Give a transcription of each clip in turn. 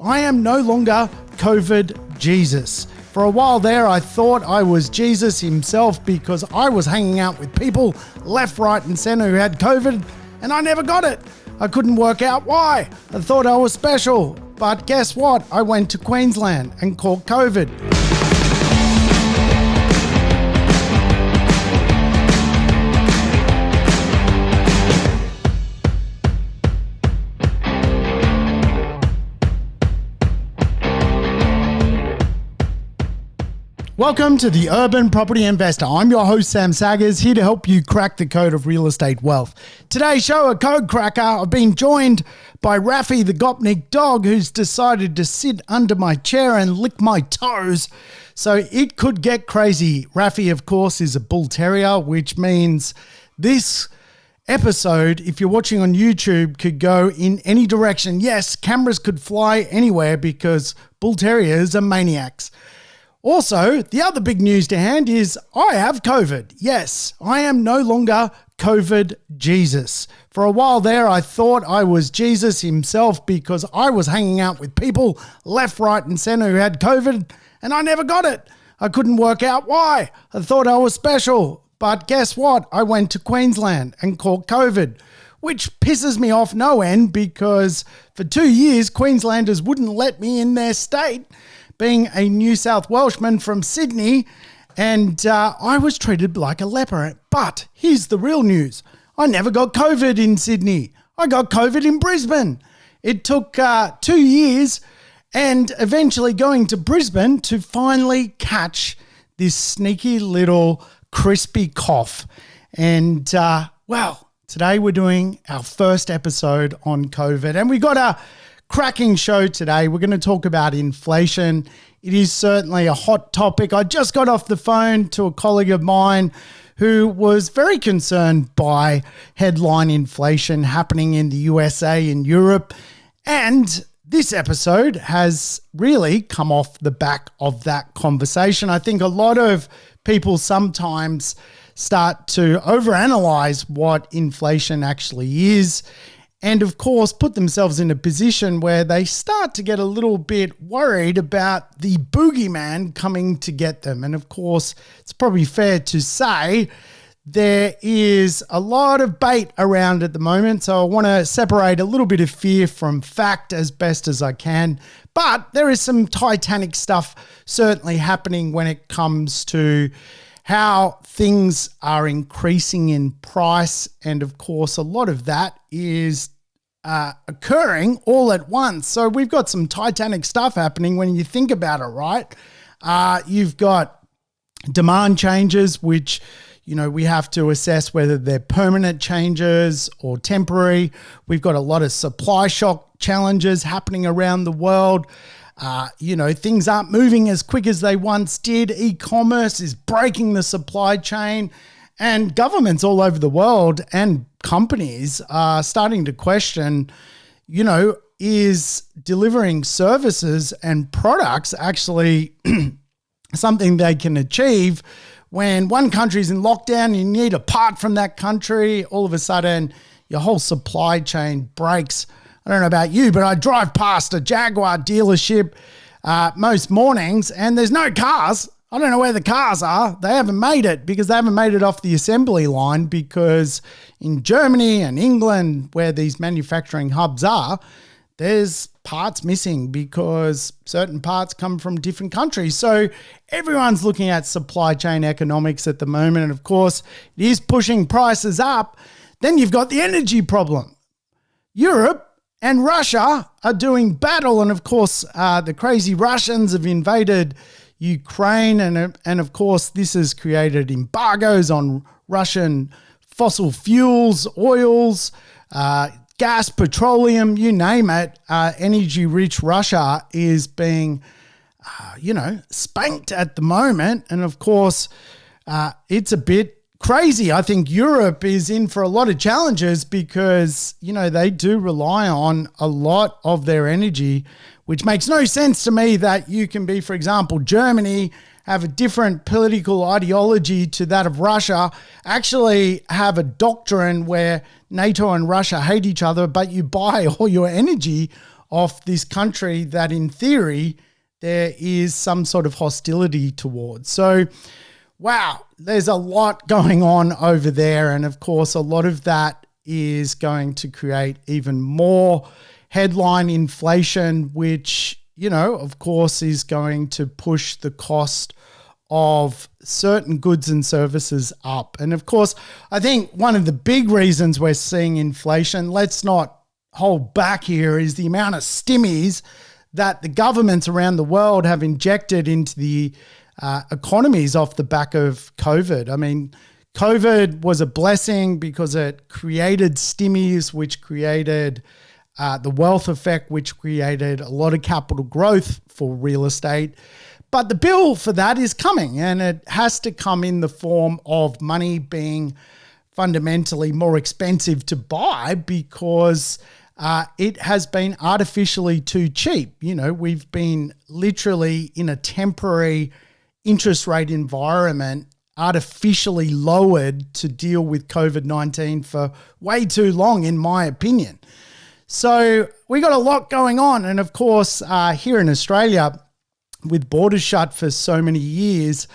I am no longer COVID Jesus. For a while there, I thought I was Jesus himself because I was hanging out with people left, right and center who had COVID and I never got it. I couldn't work out why. I thought I was special. But guess what? I went to Queensland and caught COVID. Welcome to the Urban Property Investor. I'm your host, Sam Saggers, here to help you crack the code of real estate wealth. Today's show, a code cracker. I've been joined by Raffy, the Gopnik dog, who's decided to sit under my chair and lick my toes. So it could get crazy. Raffy, of course, is a bull terrier, which means this episode, if you're watching on YouTube, could go in any direction. Yes, cameras could fly anywhere because bull terriers are maniacs. Also, the other big news to hand is I have COVID. Yes, I am no longer COVID Jesus. For a while there, I thought I was Jesus himself because I was hanging out with people left, right and center who had COVID and I never got it. I couldn't work out why. I thought I was special. But guess what? I went to Queensland and caught COVID, which pisses me off no end because for 2 years, Queenslanders wouldn't let me in their state, being a New South Welshman from Sydney, and I was treated like a leper. But here's the real news. I never got COVID in Sydney. I got COVID in Brisbane. It took 2 years and eventually going to Brisbane to finally catch this sneaky little crispy cough. And well, today we're doing our first episode on COVID, and we got a cracking show today. We're going to talk about inflation. It is certainly a hot topic. I just got off the phone to a colleague of mine who was very concerned by headline inflation happening in the USA and Europe. And this episode has really come off the back of that conversation. I think a lot of people sometimes start to overanalyze what inflation actually is, and of course, put themselves in a position where they start to get a little bit worried about the boogeyman coming to get them. And of course, it's probably fair to say there is a lot of bait around at the moment. So I want to separate a little bit of fear from fact as best as I can. But there is some Titanic stuff certainly happening when it comes to how things are increasing in price. And of course, a lot of that is occurring all at once. So we've got some Titanic stuff happening when you think about it, right? You've got demand changes, which, you know, we have to assess whether they're permanent changes or temporary. We've got a lot of supply shock challenges happening around the world. Things aren't moving as quick as they once did. E-commerce is breaking the supply chain, and governments all over the world and companies are starting to question, is delivering services and products actually something they can achieve when one country's in lockdown and you need a part from that country, all of a sudden your whole supply chain breaks. I don't know about you, but I drive past a Jaguar dealership most mornings and there's no cars. I don't know where the cars are. They haven't made it because they haven't made it off the assembly line, because in Germany and England, where these manufacturing hubs are, there's parts missing because certain parts come from different countries. So everyone's looking at supply chain economics at the moment. And of course, it is pushing prices up. Then you've got the energy problem. Europe and Russia are doing battle. And of course, the crazy Russians have invaded Ukraine. And of course, this has created embargoes on Russian fossil fuels, oils, gas, petroleum, you name it. Energy-rich Russia is being, spanked at the moment. And of course, it's a bit crazy. I think Europe is in for a lot of challenges because, they do rely on a lot of their energy, which makes no sense to me that you can be, for example, Germany, have a different political ideology to that of Russia, actually have a doctrine where NATO and Russia hate each other, but you buy all your energy of this country that in theory there is some sort of hostility towards. So, wow, there's a lot going on over there. And of course, a lot of that is going to create even more headline inflation, which, of course, is going to push the cost of certain goods and services up. And of course, I think one of the big reasons we're seeing inflation, let's not hold back here, is the amount of stimmies that the governments around the world have injected into the economies off the back of COVID. I mean, COVID was a blessing because it created stimmies, which created the wealth effect, which created a lot of capital growth for real estate. But the bill for that is coming, and it has to come in the form of money being fundamentally more expensive to buy because it has been artificially too cheap. We've been literally in a temporary interest rate environment, artificially lowered to deal with COVID-19 for way too long, in my opinion. So we got a lot going on. And of course, here in Australia, with borders shut for so many years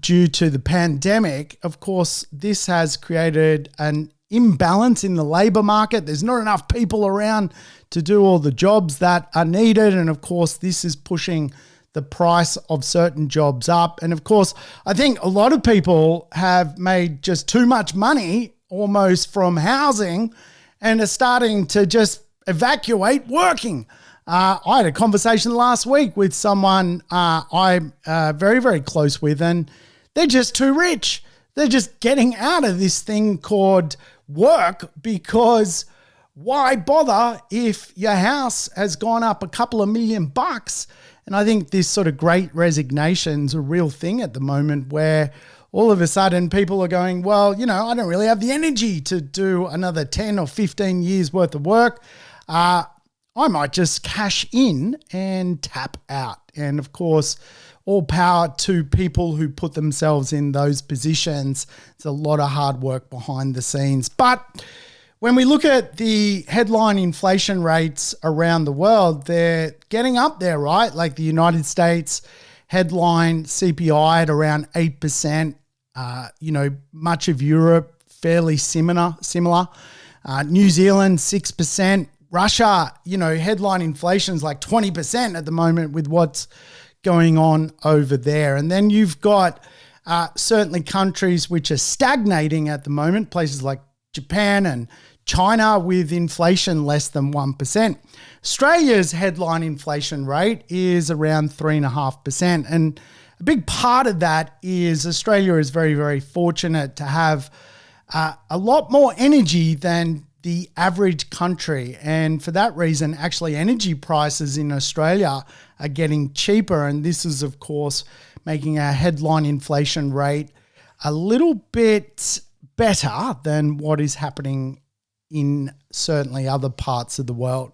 due to the pandemic, of course, this has created an imbalance in the labor market. There's not enough people around to do all the jobs that are needed. And of course, this is pushing the price of certain jobs up. And of course, I think a lot of people have made just too much money almost from housing and are starting to just evacuate working. I had a conversation last week with someone I'm very, very close with, and they're just too rich. They're just getting out of this thing called work because why bother if your house has gone up a couple of $1,000,000? And I think this sort of great resignation is a real thing at the moment where all of a sudden people are going, well, I don't really have the energy to do another 10 or 15 years worth of work. I might just cash in and tap out. And of course, all power to people who put themselves in those positions. It's a lot of hard work behind the scenes. But when we look at the headline inflation rates around the world, they're getting up there, right? Like the United States headline CPI at around 8%. Much of Europe fairly similar. New Zealand 6%. Russia, headline inflation is like 20% at the moment with what's going on over there. And then you've got certainly countries which are stagnating at the moment, places like Japan and China with inflation less than 1%. Australia's headline inflation rate is around 3.5%. And a big part of that is Australia is very, very fortunate to have a lot more energy than the average country. And for that reason, actually energy prices in Australia are getting cheaper. And this is, of course, making our headline inflation rate a little bit better than what is happening in certainly other parts of the world.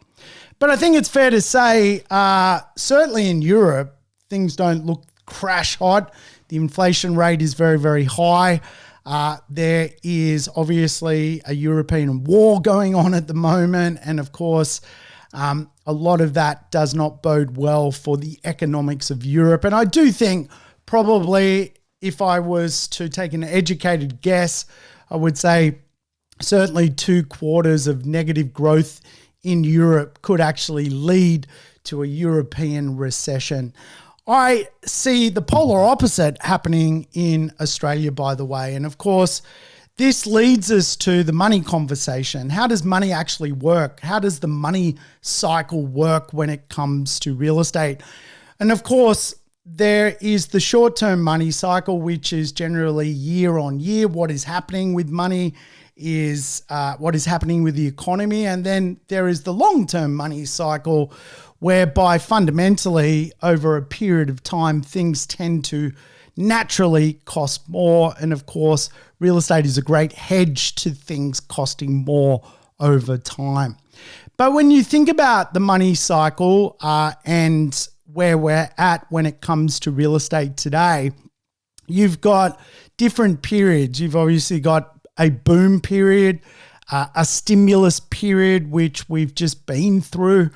But I think it's fair to say, certainly in Europe, things don't look crash hot. The inflation rate is very, very high. There is obviously a European war going on at the moment. And of course, a lot of that does not bode well for the economics of Europe. And I do think probably if I was to take an educated guess, I would say certainly 2 quarters of negative growth in Europe could actually lead to a European recession. I see the polar opposite happening in Australia, by the way. And of course, this leads us to the money conversation. How does money actually work? How does the money cycle work when it comes to real estate? And of course, there is the short-term money cycle, which is generally year on year. What is happening with money is what is happening with the economy. And then there is the long-term money cycle, whereby fundamentally over a period of time, things tend to naturally cost more. And of course, real estate is a great hedge to things costing more over time. But when you think about the money cycle and where we're at when it comes to real estate today, you've got different periods. You've obviously got a boom period, a stimulus period, which we've just been through.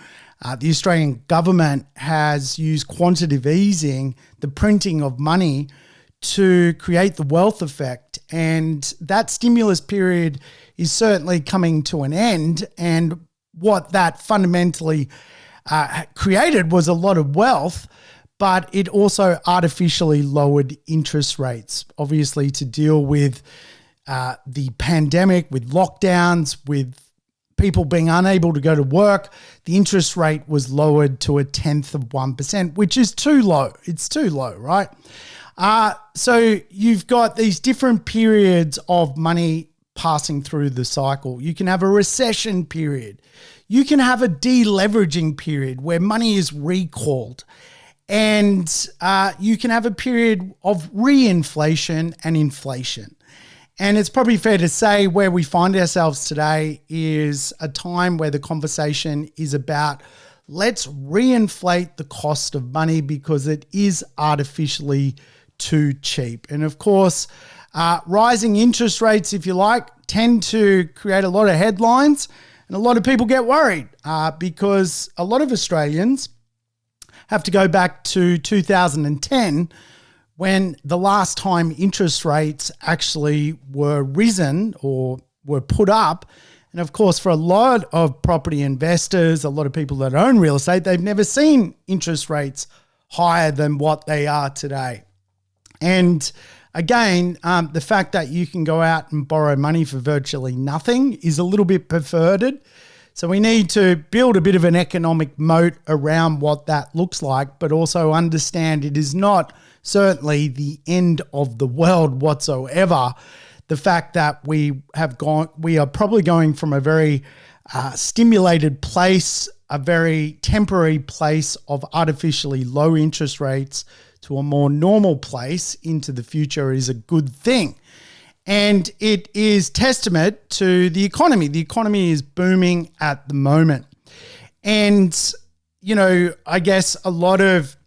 The Australian government has used quantitative easing, the printing of money, to create the wealth effect. And that stimulus period is certainly coming to an end. And what that fundamentally created was a lot of wealth, but it also artificially lowered interest rates, obviously to deal with the pandemic, with lockdowns, with people being unable to go to work. The interest rate was lowered to 0.1%, which is too low. It's too low, right? So you've got these different periods of money passing through the cycle. You can have a recession period. You can have a deleveraging period where money is recalled. And you can have a period of reinflation and inflation. And it's probably fair to say where we find ourselves today is a time where the conversation is about let's reinflate the cost of money because it is artificially too cheap. And of course, rising interest rates, if you like, tend to create a lot of headlines, and a lot of people get worried because a lot of Australians have to go back to 2010 when the last time interest rates actually were risen or were put up. And of course, for a lot of property investors, a lot of people that own real estate, they've never seen interest rates higher than what they are today. And again, the fact that you can go out and borrow money for virtually nothing is a little bit perverted. So we need to build a bit of an economic moat around what that looks like, but also understand it is not certainly the end of the world whatsoever. The fact that we are probably going from a very stimulated place, a very temporary place of artificially low interest rates to a more normal place into the future is a good thing. And it is testament to the economy. The economy is booming at the moment. And, you know, I guess a lot of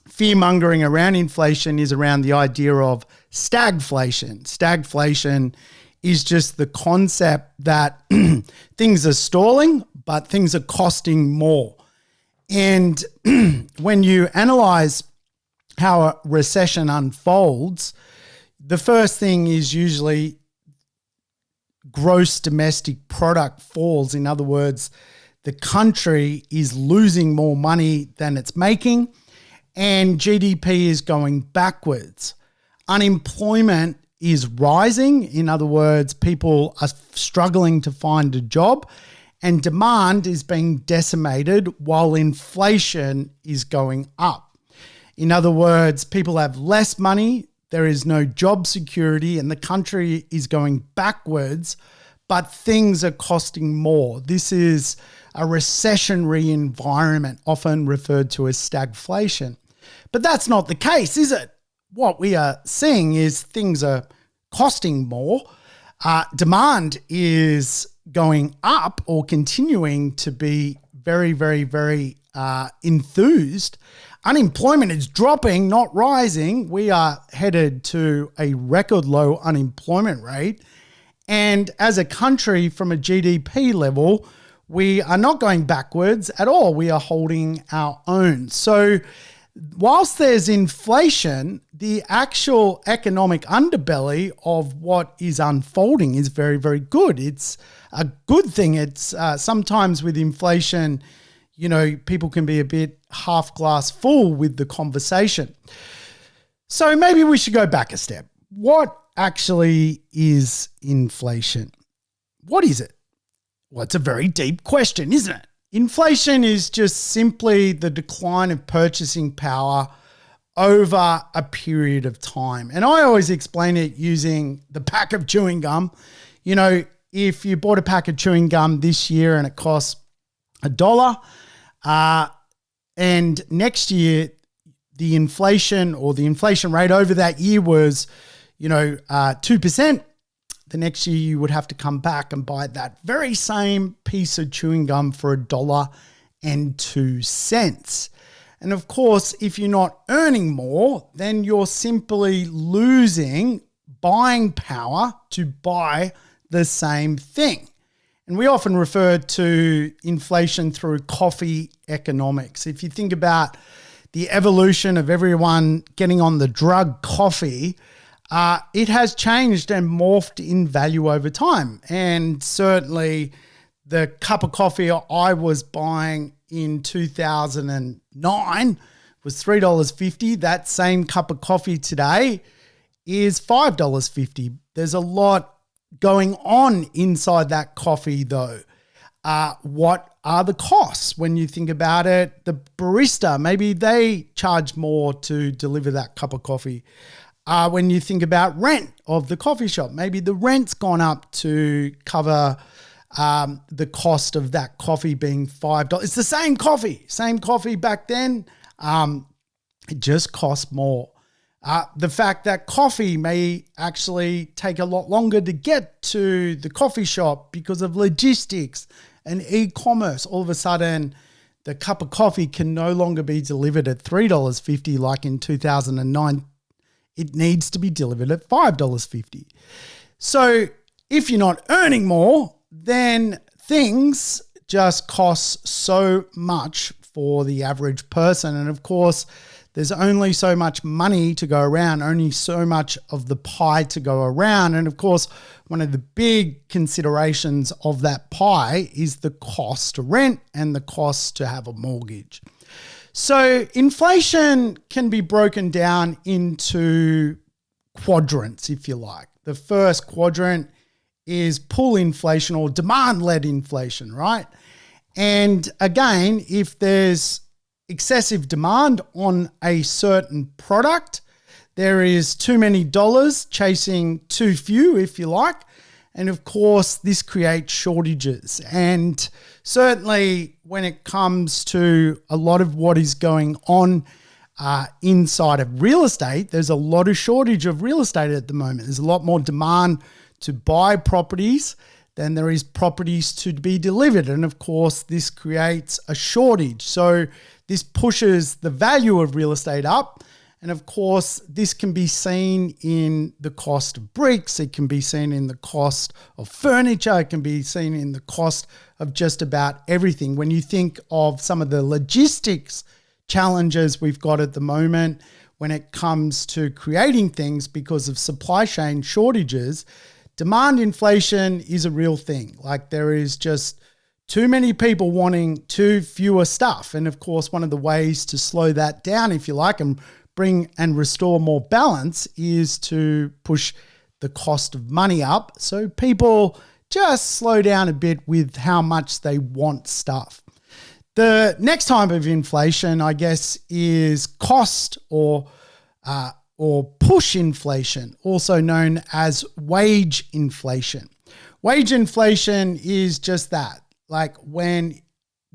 fear-mongering around inflation is around the idea of stagflation. Stagflation is just the concept that things are stalling, but things are costing more. And when you analyze how a recession unfolds, the first thing is usually gross domestic product falls. In other words, the country is losing more money than it's making, and GDP is going backwards. Unemployment is rising. In other words, people are struggling to find a job, and demand is being decimated while inflation is going up. In other words, people have less money, there is no job security, and the country is going backwards, but things are costing more. This is a recessionary environment, often referred to as stagflation. But that's not the case, is it? What we are seeing is things are costing more. Demand is going up or continuing to be very, very, very enthused. Unemployment is dropping, not rising. We are headed to a record low unemployment rate. And as a country, from a GDP level, we are not going backwards at all. We are holding our own. So whilst there's inflation, the actual economic underbelly of what is unfolding is very, very good. It's a good thing. It's sometimes with inflation, you know, people can be a bit half glass full with the conversation. So maybe we should go back a step. What actually is inflation? What is it? Well, it's a very deep question, isn't it? Inflation is just simply the decline of purchasing power over a period of time. And I always explain it using the pack of chewing gum. You know, if you bought a pack of chewing gum this year and it costs $1, and next year the inflation or the inflation rate over that year was, 2%, the next year you would have to come back and buy that very same piece of chewing gum for $1.02. And of course, if you're not earning more, then you're simply losing buying power to buy the same thing. And we often refer to inflation through coffee economics. If you think about the evolution of everyone getting on the drug coffee, it has changed and morphed in value over time. And certainly the cup of coffee I was buying in 2009 was $3.50. That same cup of coffee today is $5.50. There's a lot going on inside that coffee though. What are the costs when you think about it? The barista, maybe they charge more to deliver that cup of coffee. When you think about rent of the coffee shop, maybe the rent's gone up to cover the cost of that coffee being $5. It's the same coffee back then. It just costs more. The fact that coffee may actually take a lot longer to get to the coffee shop because of logistics and e-commerce. All of a sudden, the cup of coffee can no longer be delivered at $3.50 like in 2009. It needs to be delivered at $5.50. So if you're not earning more, then things just cost so much for the average person. And of course, there's only so much money to go around, only so much of the pie to go around. And of course, one of the big considerations of that pie is the cost to rent and the cost to have a mortgage. So inflation can be broken down into quadrants, if you like. The first quadrant is pull inflation or demand-led inflation, right? And again, if there's excessive demand on a certain product, there is too many dollars chasing too few, if you like. And of course, this creates shortages. And certainly when it comes to a lot of what is going on inside of real estate, there's a lot of shortage of real estate at the moment. There's a lot more demand to buy properties than there is properties to be delivered. And of course, this creates a shortage. So this pushes the value of real estate up. And of course, this can be seen in the cost of bricks. It can be seen in the cost of furniture. It can be seen in the cost of just about everything. When you think of some of the logistics challenges we've got at the moment when it comes to creating things because of supply chain shortages, demand inflation is a real thing. Like there is just too many people wanting too fewer stuff. And of course, one of the ways to slow that down, if you like, and bring and restore more balance is to push the cost of money up so people just slow down a bit with how much they want stuff. The next type of inflation, I guess, is cost or push inflation, also known as wage inflation. Wage inflation is just that. Like when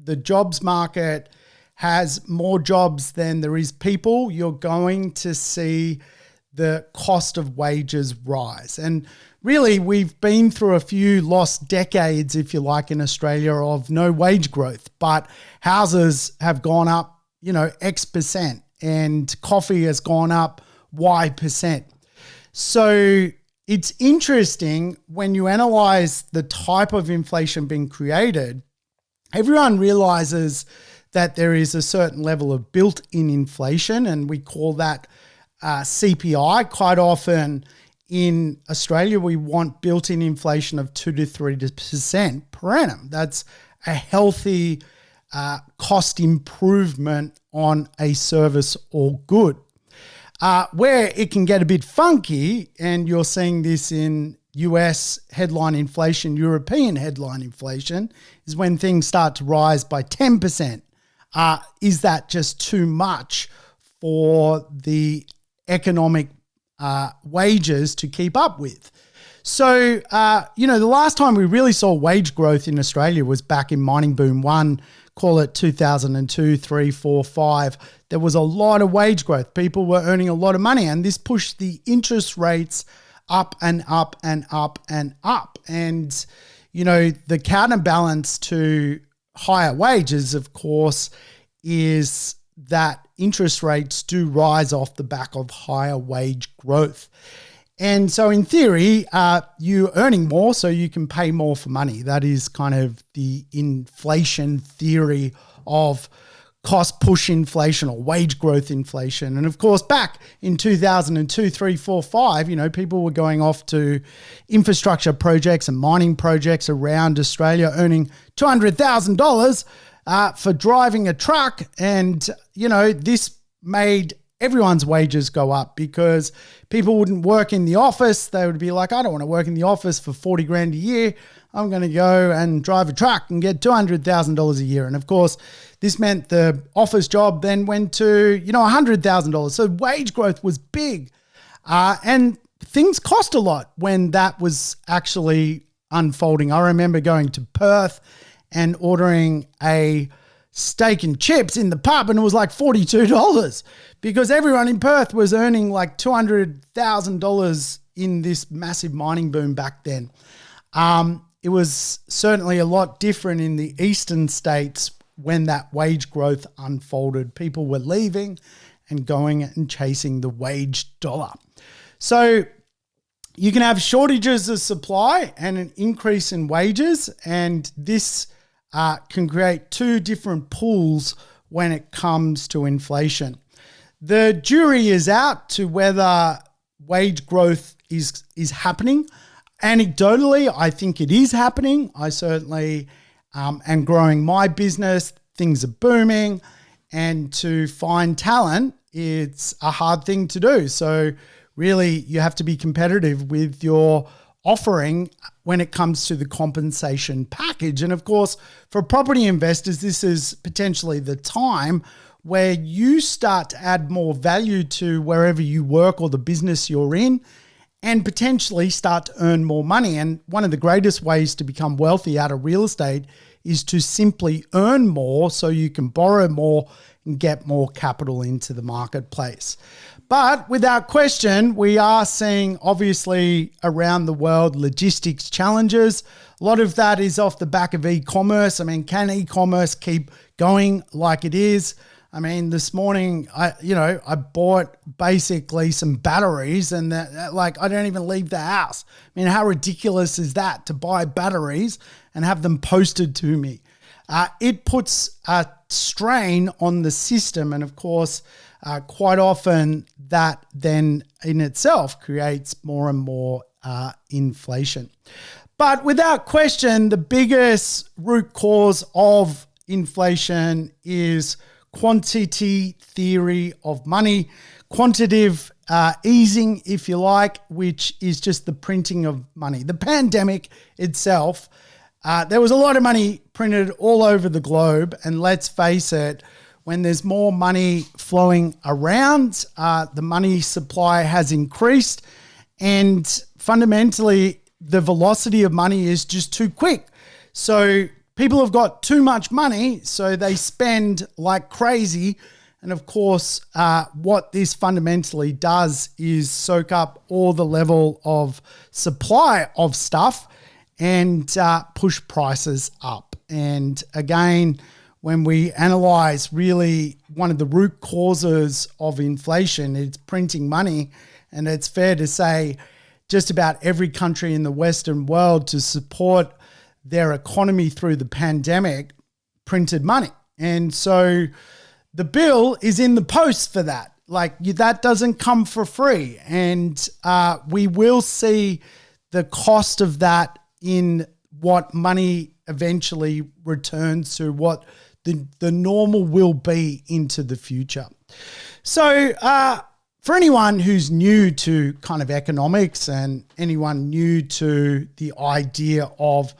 the jobs market has more jobs than there is people, you're going to see the cost of wages rise. And really, we've been through a few lost decades, if you like, in Australia of no wage growth, but houses have gone up, X percent, and coffee has gone up Y percent. So it's interesting when you analyze the type of inflation being created, everyone realizes that there is a certain level of built-in inflation, and we call that CPI. Quite often in Australia, we want built-in inflation of 2 to 3% per annum. That's a healthy cost improvement on a service or good. Where it can get a bit funky, and you're seeing this in US headline inflation, European headline inflation, is when things start to rise by 10%. Is that just too much for the economic wages to keep up with? So, the last time we really saw wage growth in Australia was back in mining boom one, call it 2002, 3, 4, 5. There was a lot of wage growth. People were earning a lot of money, and this pushed the interest rates up and up and up and up. And, the counterbalance to higher wages, of course, is that interest rates do rise off the back of higher wage growth. And so in theory, you're earning more so you can pay more for money. That is kind of the inflation theory of cost push inflation or wage growth inflation. And of course, back in 2002, 3, 4, 5, people were going off to infrastructure projects and mining projects around Australia, earning $200,000 for driving a truck. And, this made everyone's wages go up because people wouldn't work in the office. They would be like, I don't want to work in the office for 40 grand a year. I'm going to go and drive a truck and get $200,000 a year. And of course, this meant the office job then went to, $100,000. So wage growth was big. And things cost a lot when that was actually unfolding. I remember going to Perth and ordering a steak and chips in the pub, and it was like $42 because everyone in Perth was earning like $200,000 in this massive mining boom back then. It was certainly a lot different in the eastern states when that wage growth unfolded. People were leaving and going and chasing the wage dollar. So you can have shortages of supply and an increase in wages, and this can create two different pools when it comes to inflation. The jury is out to whether wage growth is happening. Anecdotally, I think it is happening. I certainly am growing my business. Things are booming. And to find talent, it's a hard thing to do. So really, you have to be competitive with your offering when it comes to the compensation package. And of course, for property investors, this is potentially the time where you start to add more value to wherever you work or the business you're in, and potentially start to earn more money. And one of the greatest ways to become wealthy out of real estate is to simply earn more so you can borrow more and get more capital into the marketplace. But without question, we are seeing obviously around the world logistics challenges. A lot of that is off the back of e-commerce. I mean, can e-commerce keep going like it is? I mean, this morning, I bought basically some batteries and I don't even leave the house. I mean, how ridiculous is that to buy batteries and have them posted to me? It puts a strain on the system. And of course, quite often that then in itself creates more and more inflation. But without question, the biggest root cause of inflation is quantity theory of money, quantitative easing, if you like, which is just the printing of money. The pandemic itself, there was a lot of money printed all over the globe. And let's face it, when there's more money flowing around, the money supply has increased. And fundamentally, the velocity of money is just too quick. So people have got too much money, so they spend like crazy. And of course, what this fundamentally does is soak up all the level of supply of stuff and push prices up. And again, when we analyze really one of the root causes of inflation, it's printing money. And it's fair to say just about every country in the Western world to support their economy through the pandemic printed money. And so the bill is in the post for that. That doesn't come for free. And we will see the cost of that in what money eventually returns to, what the normal will be into the future. So for anyone who's new to kind of economics and anyone new to the idea of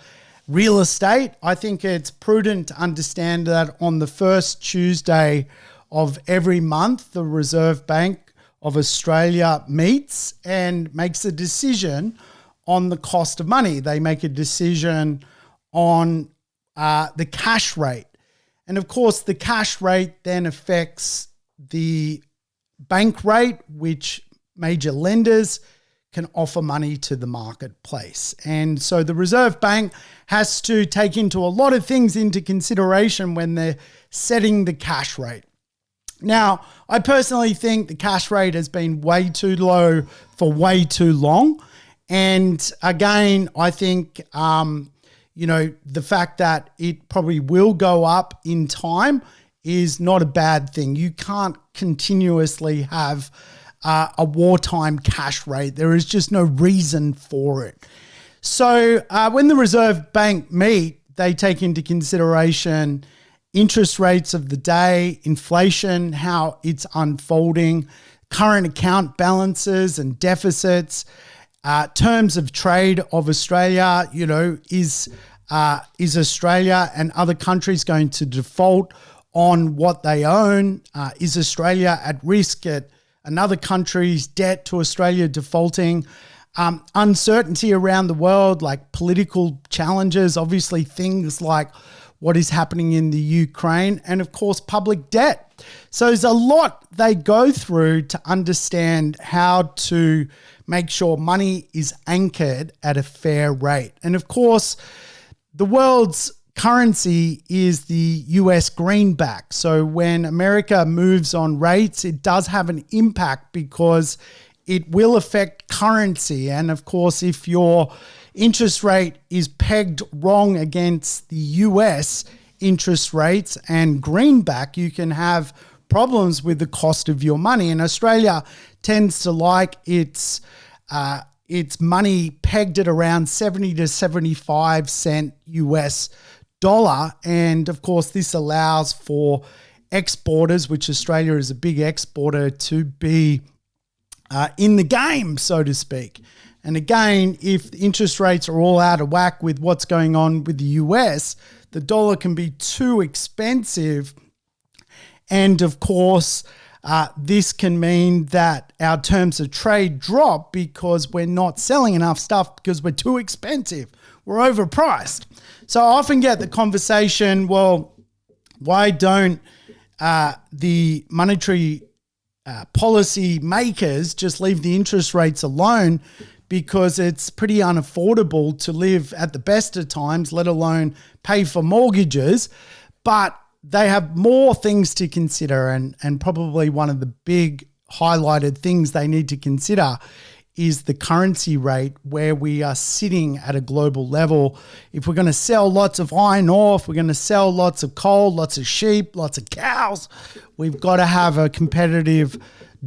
real estate, I think it's prudent to understand that on the first Tuesday of every month, the Reserve Bank of Australia meets and makes a decision on the cost of money. They make a decision on the cash rate. And of course, the cash rate then affects the bank rate, which major lenders can offer money to the marketplace. And so the Reserve Bank has to take into a lot of things into consideration when they're setting the cash rate. Now, I personally think the cash rate has been way too low for way too long. And again, I think, the fact that it probably will go up in time is not a bad thing. You can't continuously have a wartime cash rate. There is just no reason for it. So when the Reserve Bank meet, they take into consideration interest rates of the day, inflation, how it's unfolding, current account balances and deficits, terms of trade of Australia. Is Australia and other countries going to default on what they own? Is Australia at risk at another country's debt to Australia defaulting? Uncertainty around the world, like political challenges, obviously things like what is happening in the Ukraine, and of course, public debt. So there's a lot they go through to understand how to make sure money is anchored at a fair rate. And of course, the world's currency is the US greenback. So when America moves on rates, it does have an impact because it will affect currency. And of course, if your interest rate is pegged wrong against the US interest rates and greenback, you can have problems with the cost of your money. And Australia tends to like its money pegged at around 70 to 75 cent US dollar. And of course, this allows for exporters, which Australia is a big exporter, to be in the game, so to speak. And again, if the interest rates are all out of whack with what's going on with the US, the dollar can be too expensive. And of course, this can mean that our terms of trade drop because we're not selling enough stuff because we're too expensive. We're overpriced. So I often get the conversation, well, why don't the monetary policy makers just leave the interest rates alone, because it's pretty unaffordable to live at the best of times, let alone pay for mortgages. But they have more things to consider, and probably one of the big highlighted things they need to consider is the currency rate, where we are sitting at a global level. If we're going to sell lots of iron ore, if we're going to sell lots of coal, lots of sheep, lots of cows, we've got to have a competitive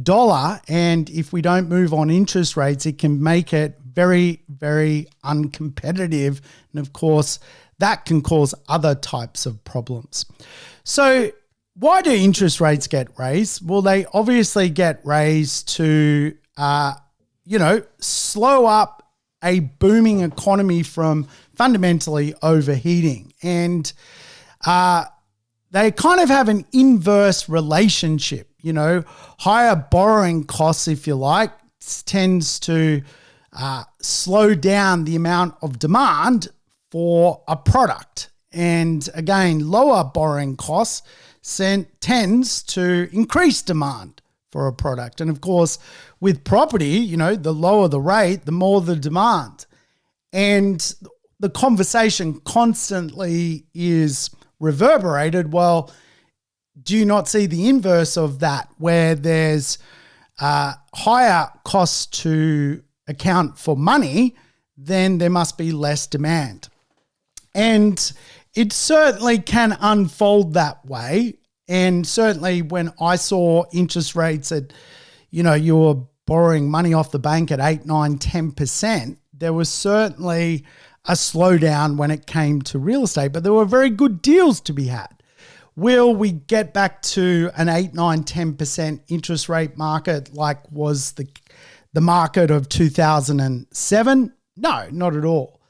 dollar. And if we don't move on interest rates, it can make it very, very uncompetitive. And of course, that can cause other types of problems. So why do interest rates get raised? Well, they obviously get raised to slow up a booming economy from fundamentally overheating. And they kind of have an inverse relationship. Higher borrowing costs, if you like, tends to slow down the amount of demand for a product. And again, lower borrowing costs tends to increase demand for a product. And of course, with property, the lower the rate, the more the demand. And the conversation constantly is reverberated. Well, do you not see the inverse of that, where there's higher costs to account for money, then there must be less demand? And it certainly can unfold that way. And certainly when I saw interest rates at, you were borrowing money off the bank at 8, 9, 10%, there was certainly a slowdown when it came to real estate, but there were very good deals to be had. Will we get back to an 8, 9, 10% interest rate market like was the market of 2007? No, not at all.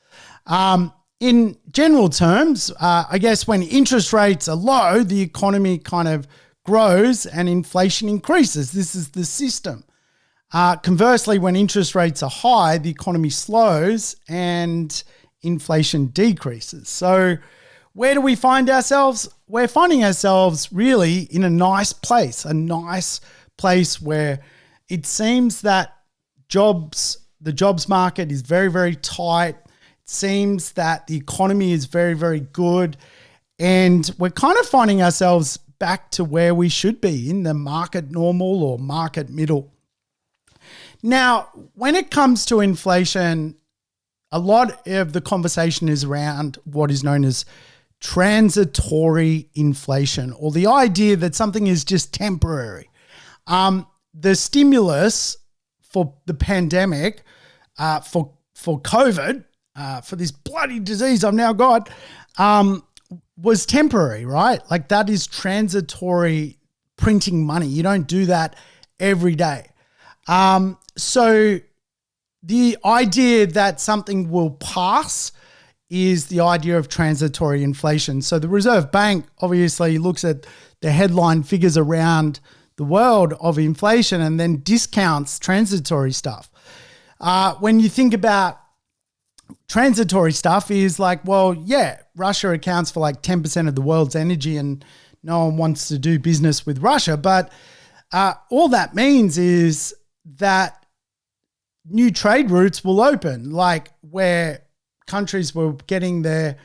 In general terms, I guess when interest rates are low, the economy kind of grows and inflation increases. This is the system. Conversely, when interest rates are high, the economy slows and inflation decreases. So where do we find ourselves? We're finding ourselves really in a nice place where it seems that the jobs market is very, very tight. Seems that the economy is very, very good. And we're kind of finding ourselves back to where we should be in the market normal or market middle. Now, when it comes to inflation, a lot of the conversation is around what is known as transitory inflation, or the idea that something is just temporary. The stimulus for the pandemic, for COVID, for this bloody disease I've now got, was temporary, right? Like that is transitory printing money. You don't do that every day. So the idea that something will pass is the idea of transitory inflation. So the Reserve Bank obviously looks at the headline figures around the world of inflation and then discounts transitory stuff. When you think about transitory stuff is like, well, yeah, Russia accounts for like 10% of the world's energy and no one wants to do business with Russia. But all that means is that new trade routes will open, like where countries were getting their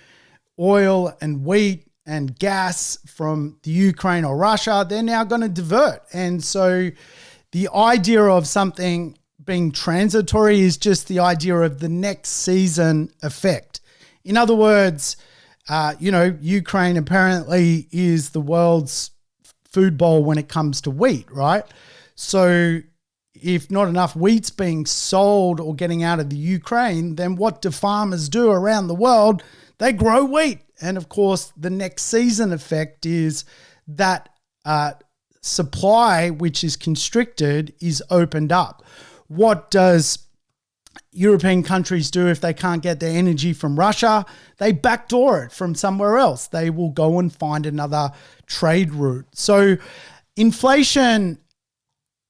oil and wheat and gas from the Ukraine or Russia, they're now going to divert. And so the idea of something being transitory is just the idea of the next season effect. In other words, Ukraine apparently is the world's food bowl when it comes to wheat, right? So if not enough wheat's being sold or getting out of the Ukraine, then what do farmers do around the world? They grow wheat. And of course, the next season effect is that supply, which is constricted, is opened up. What does European countries do if they can't get their energy from Russia? They backdoor it from somewhere else. They will go and find another trade route. So inflation,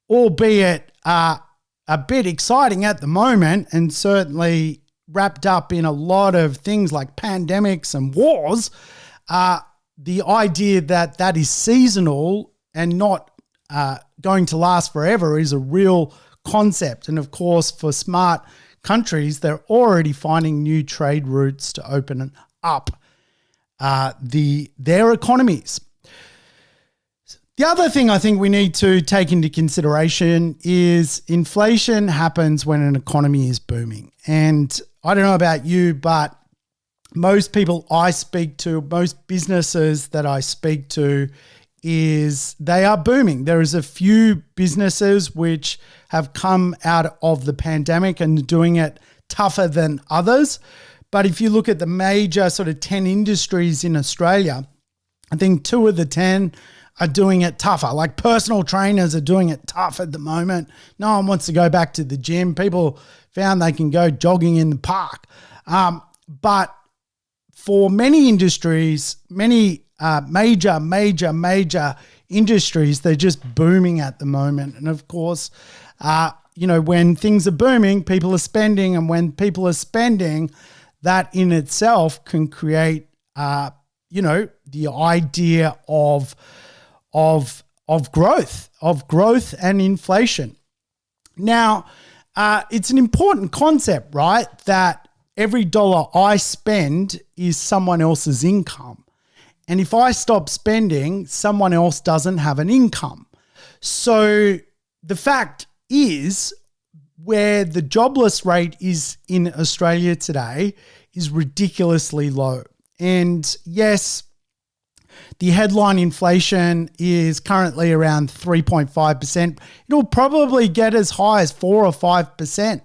albeit a bit exciting at the moment and certainly wrapped up in a lot of things like pandemics and wars, the idea that that is seasonal and not going to last forever is a real concept. And of course, for smart countries, they're already finding new trade routes to open up their economies. The other thing I think we need to take into consideration is inflation happens when an economy is booming. And I don't know about you, but most people I speak to, most businesses that I speak to, is they are booming. There is a few businesses which have come out of the pandemic and doing it tougher than others. But if you look at the major sort of 10 industries in Australia, I think 2 of the 10 are doing it tougher. Like personal trainers are doing it tough at the moment. No one wants to go back to the gym. People found they can go jogging in the park. But for many industries, many major industries, they're just booming at the moment. And of course, when things are booming, people are spending. And when people are spending, that in itself can create, the idea of growth and inflation. Now, it's an important concept, right? That every dollar I spend is someone else's income. And if I stop spending, someone else doesn't have an income. So the fact is, where the jobless rate is in Australia today is ridiculously low. And yes, the headline inflation is currently around 3.5%. It'll probably get as high as 4 or 5%.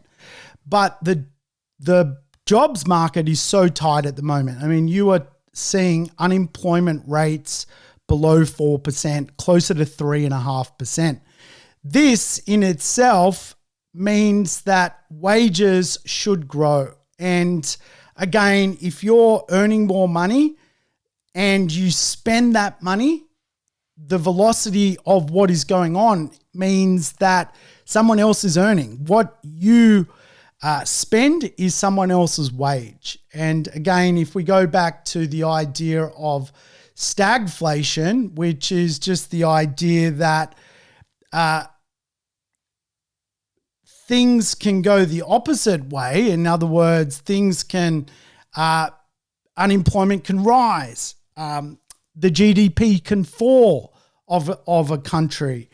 But the jobs market is so tight at the moment. I mean, you are seeing unemployment rates below 4%, closer to 3.5%. This in itself means that wages should grow. And again, if you're earning more money and you spend that money, the velocity of what is going on means that someone else is earning. What you spend is someone else's wage. And again, if we go back to the idea of stagflation, which is just the idea that things can go the opposite way. In other words, unemployment can rise, the GDP can fall, of a country.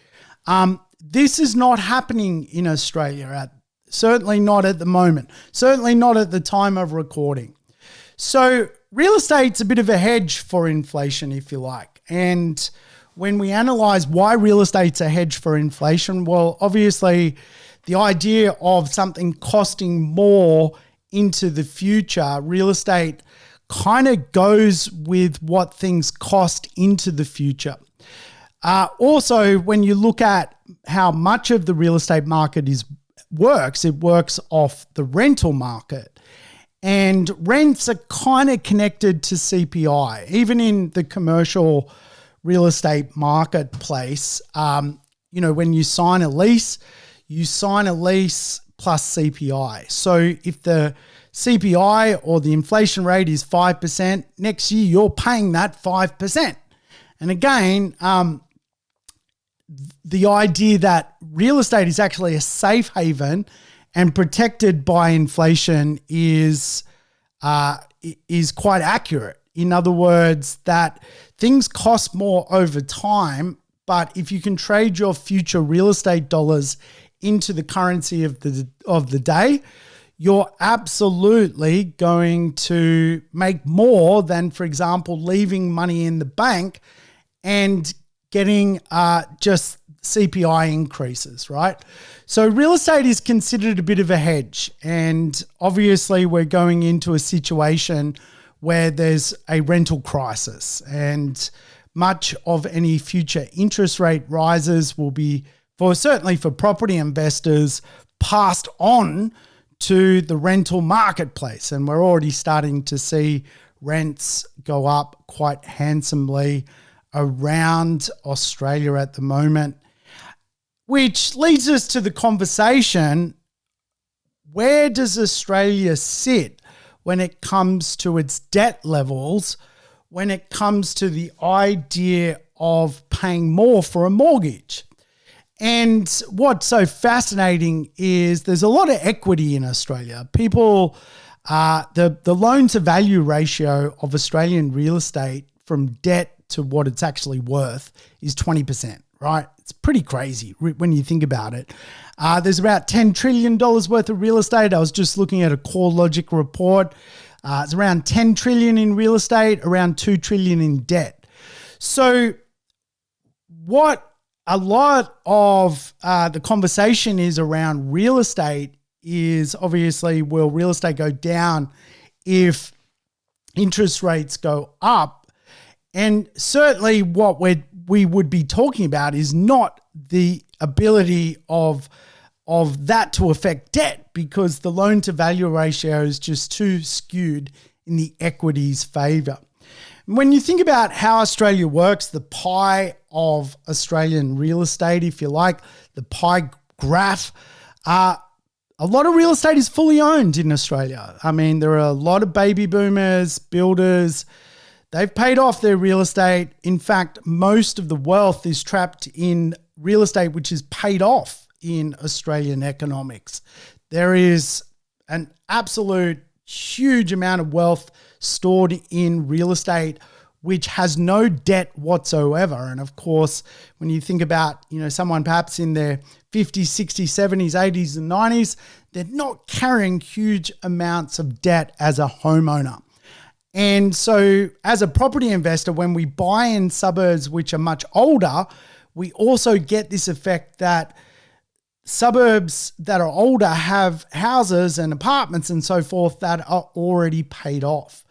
This is not happening in Australia, certainly not at the moment, certainly not at the time of recording. So real estate's a bit of a hedge for inflation, if you like. And when we analyze why real estate's a hedge for inflation, well, obviously the idea of something costing more into the future, real estate kind of goes with what things cost into the future. Also, when you look at how much of the real estate market works, it works off the rental market. And rents are kind of connected to CPI. Even in the commercial real estate marketplace, when you sign a lease plus CPI. So if the CPI or the inflation rate is 5%, next year you're paying that 5%. And again, the idea that real estate is actually a safe haven and protected by inflation is quite accurate. In other words, that things cost more over time, but if you can trade your future real estate dollars into the currency of the day, you're absolutely going to make more than, for example, leaving money in the bank and getting just CPI increases, right? So real estate is considered a bit of a hedge. And obviously we're going into a situation where there's a rental crisis, and much of any future interest rate rises will be, certainly for property investors, passed on to the rental marketplace. And we're already starting to see rents go up quite handsomely around Australia at the moment, which leads us to the conversation, where does Australia sit when it comes to its debt levels, when it comes to the idea of paying more for a mortgage? And what's so fascinating is there's a lot of equity in Australia. People, the loan to value ratio of Australian real estate from debt to what it's actually worth is 20%, right? It's pretty crazy when you think about it. There's about $10 trillion worth of real estate. I was just looking at a CoreLogic report. It's around $10 trillion in real estate, around $2 trillion in debt. So what a lot of the conversation is around real estate is obviously, will real estate go down if interest rates go up? And certainly what we would be talking about is not the ability of that to affect debt, because the loan to value ratio is just too skewed in the equities favor. When you think about how Australia works, the pie of Australian real estate, if you like, the pie graph, a lot of real estate is fully owned in Australia. I mean, there are a lot of baby boomers, builders. They've paid off their real estate. In fact, most of the wealth is trapped in real estate, which is paid off in Australian economics. There is an absolute huge amount of wealth stored in real estate, which has no debt whatsoever. And of course, when you think about, someone perhaps in their 50s, 60s, 70s, 80s, and 90s, they're not carrying huge amounts of debt as a homeowner. And so as a property investor, when we buy in suburbs which are much older, we also get this effect that suburbs that are older have houses and apartments and so forth that are already paid off.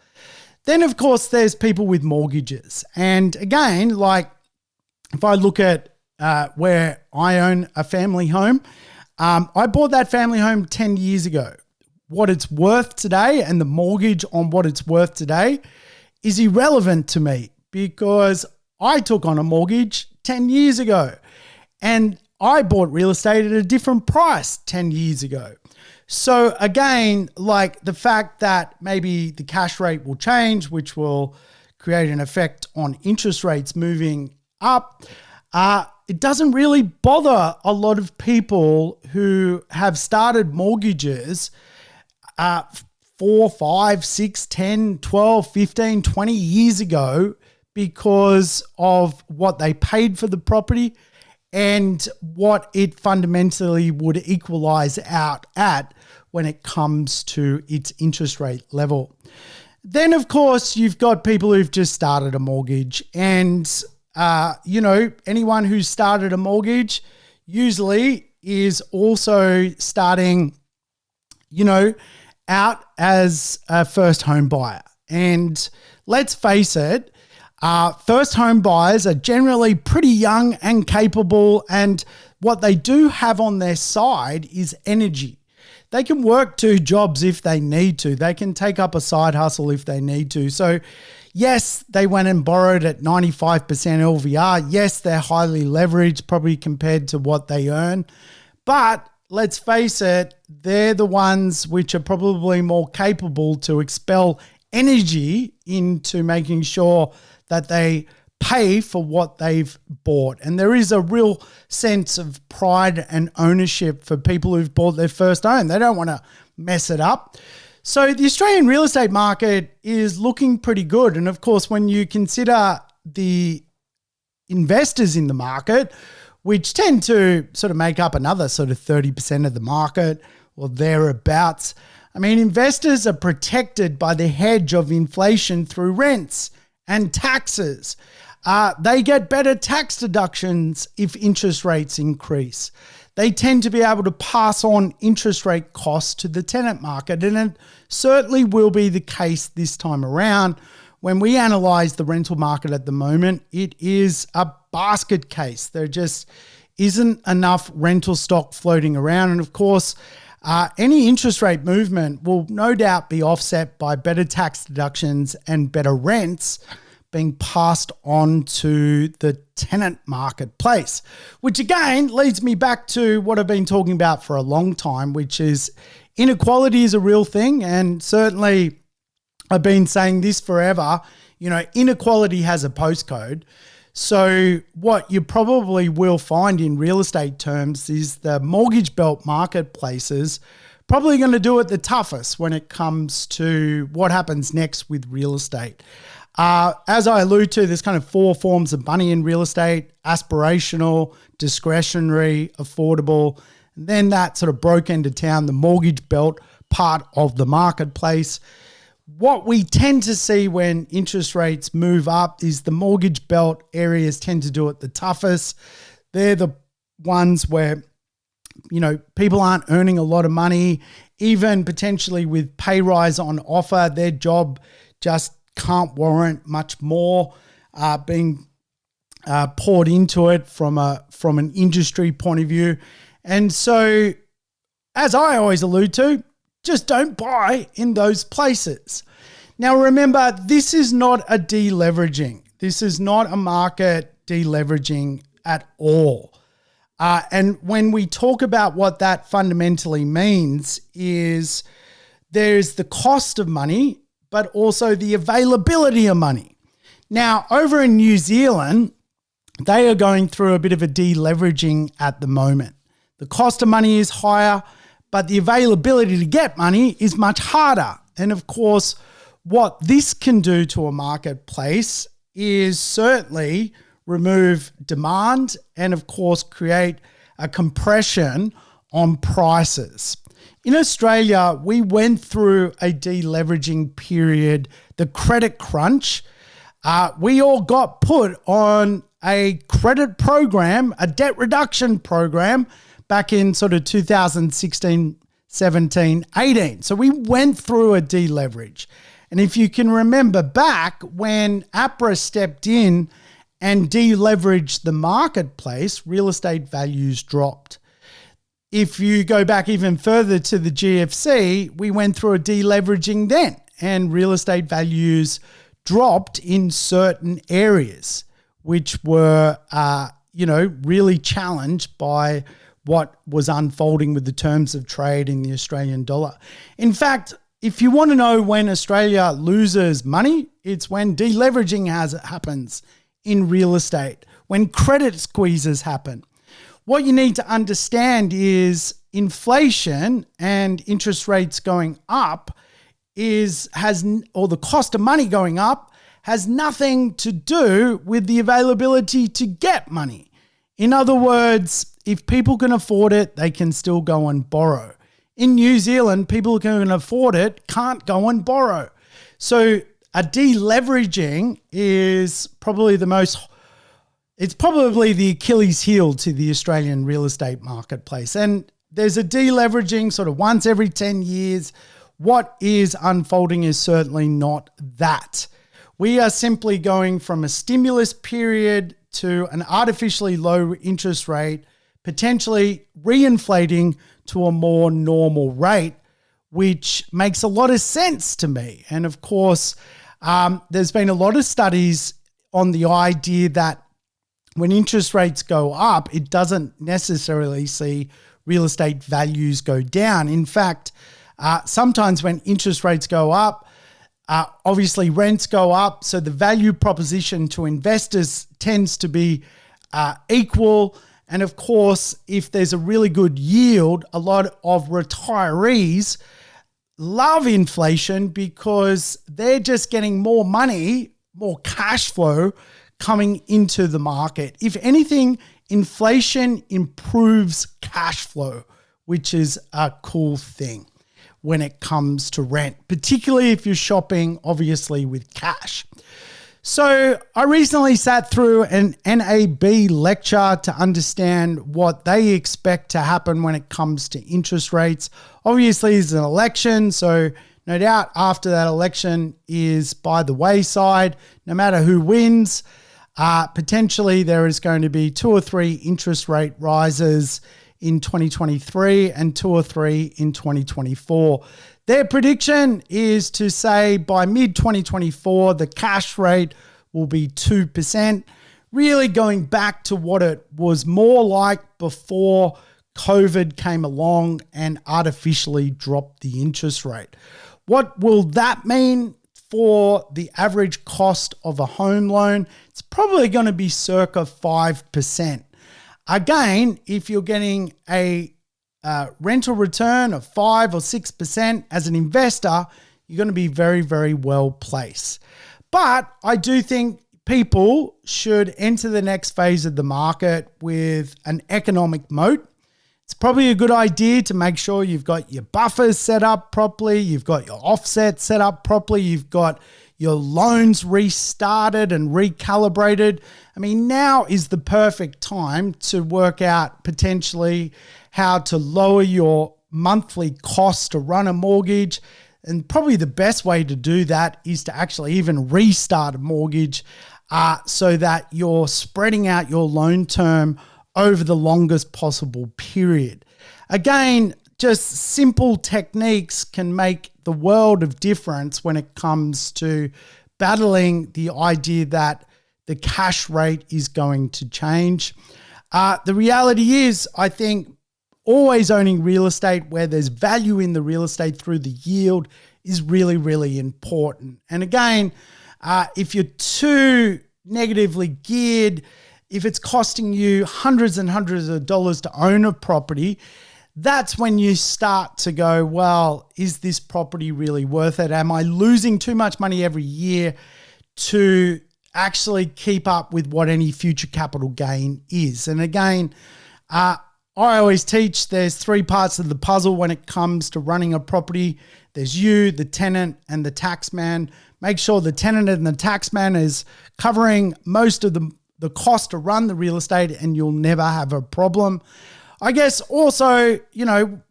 Then, of course, there's people with mortgages. And again, like if I look at where I own a family home, I bought that family home 10 years ago. What it's worth today and the mortgage on what it's worth today is irrelevant to me, because I took on a mortgage 10 years ago and I bought real estate at a different price 10 years ago. So again, like the fact that maybe the cash rate will change, which will create an effect on interest rates moving up, it doesn't really bother a lot of people who have started mortgages 4, 5, 6, 10, 12, 15, 20 years ago, because of what they paid for the property and what it fundamentally would equalize out at when it comes to its interest rate level. Then, of course, you've got people who've just started a mortgage, and, anyone who's started a mortgage usually is also starting, out as a first home buyer. And let's face it, first home buyers are generally pretty young and capable, and what they do have on their side is energy. They can work 2 jobs if they need to. They can take up a side hustle if they need to. So yes, they went and borrowed at 95% LVR. Yes, they're highly leveraged probably compared to what they earn. But let's face it, they're the ones which are probably more capable to expel energy into making sure that they pay for what they've bought. And there is a real sense of pride and ownership for people who've bought their first home. They don't want to mess it up. So the Australian real estate market is looking pretty good. And of course, when you consider the investors in the market, which tend to sort of make up another sort of 30% of the market or thereabouts, I mean, investors are protected by the hedge of inflation through rents and taxes. They get better tax deductions if interest rates increase. They tend to be able to pass on interest rate costs to the tenant market, and it certainly will be the case this time around. When we analyse the rental market at the moment, it is a basket case. There just isn't enough rental stock floating around, and of course, any interest rate movement will no doubt be offset by better tax deductions and better rents being passed on to the tenant marketplace, which again leads me back to what I've been talking about for a long time, which is inequality is a real thing. And certainly I've been saying this forever, inequality has a postcode. So what you probably will find in real estate terms is the mortgage belt marketplaces probably going to do it the toughest when it comes to what happens next with real estate. As I allude to, there's kind of 4 forms of money in real estate: aspirational, discretionary, affordable, and then that sort of broke into town, the mortgage belt part of the marketplace. What we tend to see when interest rates move up is the mortgage belt areas tend to do it the toughest. They're the ones where, people aren't earning a lot of money, even potentially with pay rise on offer. Their job just can't warrant much more being poured into it from an industry point of view. And so, as I always allude to, just don't buy in those places. Now, remember, this is not a deleveraging. This is not a market deleveraging at all. And when we talk about what that fundamentally means is there's the cost of money, but also the availability of money. Now, over in New Zealand, they are going through a bit of a deleveraging at the moment. The cost of money is higher, but the availability to get money is much harder. And of course, what this can do to a marketplace is certainly remove demand and of course create a compression on prices. In Australia, we went through a deleveraging period, the credit crunch. We all got put on a credit program, a debt reduction program back in sort of 2016, 17, 18. So we went through a deleverage. And if you can remember back when APRA stepped in and deleveraged the marketplace, real estate values dropped. If you go back even further to the GFC, we went through a deleveraging then, and real estate values dropped in certain areas, which were, really challenged by what was unfolding with the terms of trade in the Australian dollar. In fact, if you want to know when Australia loses money, it's when deleveraging happens in real estate, when credit squeezes happen. What you need to understand is inflation and interest rates going up the cost of money going up has nothing to do with the availability to get money. In other words, if people can afford it, they can still go and borrow. In New Zealand, people who can afford it can't go and borrow. So a deleveraging is probably it's probably the Achilles heel to the Australian real estate marketplace. And there's a deleveraging sort of once every 10 years. What is unfolding is certainly not that. We are simply going from a stimulus period to an artificially low interest rate, potentially reinflating to a more normal rate, which makes a lot of sense to me. And of course, there's been a lot of studies on the idea that when interest rates go up, it doesn't necessarily see real estate values go down. In fact, sometimes when interest rates go up, obviously rents go up. So the value proposition to investors tends to be equal. And of course, if there's a really good yield, a lot of retirees love inflation because they're just getting more money, more cash flow coming into the market. If anything, inflation improves cash flow, which is a cool thing when it comes to rent, particularly if you're shopping, obviously, with cash. So I recently sat through an NAB lecture to understand what they expect to happen when it comes to interest rates. Obviously, it's an election, so no doubt after that election is by the wayside, no matter who wins. Potentially there is going to be 2 or 3 interest rate rises in 2023 and 2 or 3 in 2024. Their prediction is to say by mid-2024, the cash rate will be 2%, really going back to what it was more like before COVID came along and artificially dropped the interest rate. What will that mean for the average cost of a home loan? It's probably going to be circa 5%. Again, if you're getting a rental return of 5 or 6% as an investor, you're going to be very, very well placed. But I do think people should enter the next phase of the market with an economic moat. It's probably a good idea to make sure you've got your buffers set up properly, you've got your offset set up properly, you've got your loans restarted and recalibrated. I mean, now is the perfect time to work out potentially how to lower your monthly cost to run a mortgage. And probably the best way to do that is to actually even restart a mortgage so that you're spreading out your loan term over the longest possible period. Again, just simple techniques can make the world of difference when it comes to battling the idea that the cash rate is going to change. The reality is, I think, always owning real estate where there's value in the real estate through the yield is really, really important. And again, if you're too negatively geared, if it's costing you hundreds and hundreds of dollars to own a property, that's when you start to go, well, is this property really worth it? Am I losing too much money every year to actually keep up with what any future capital gain is? And again, I always teach there's 3 parts of the puzzle when it comes to running a property. There's you, the tenant, and the taxman. Make sure the tenant and the taxman is covering most of the cost to run the real estate, and you'll never have a problem. I guess also,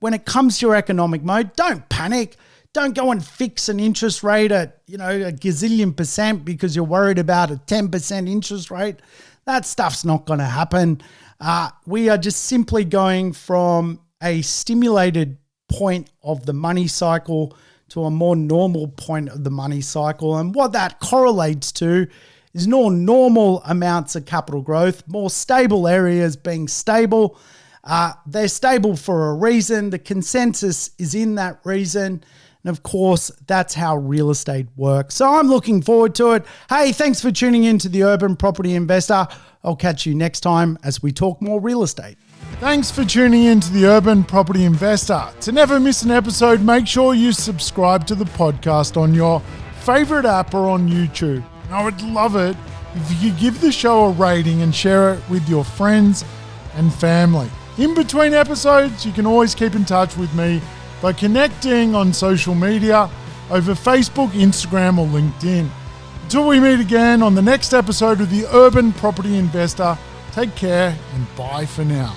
when it comes to your economic mode, don't panic. Don't go and fix an interest rate at, a gazillion percent because you're worried about a 10% interest rate. That stuff's not going to happen. We are just simply going from a stimulated point of the money cycle to a more normal point of the money cycle. And what that correlates to is more normal amounts of capital growth, more stable areas being stable. They're stable for a reason. The consensus is in that reason. And of course, that's how real estate works. So I'm looking forward to it. Hey, thanks for tuning in to the Urban Property Investor. I'll catch you next time as we talk more real estate. Thanks for tuning in to the Urban Property Investor. To never miss an episode, make sure you subscribe to the podcast on your favorite app or on YouTube. And I would love it if you could give the show a rating and share it with your friends and family. In between episodes, you can always keep in touch with me by connecting on social media over Facebook, Instagram, or LinkedIn. Until we meet again on the next episode of The Urban Property Investor, take care and bye for now.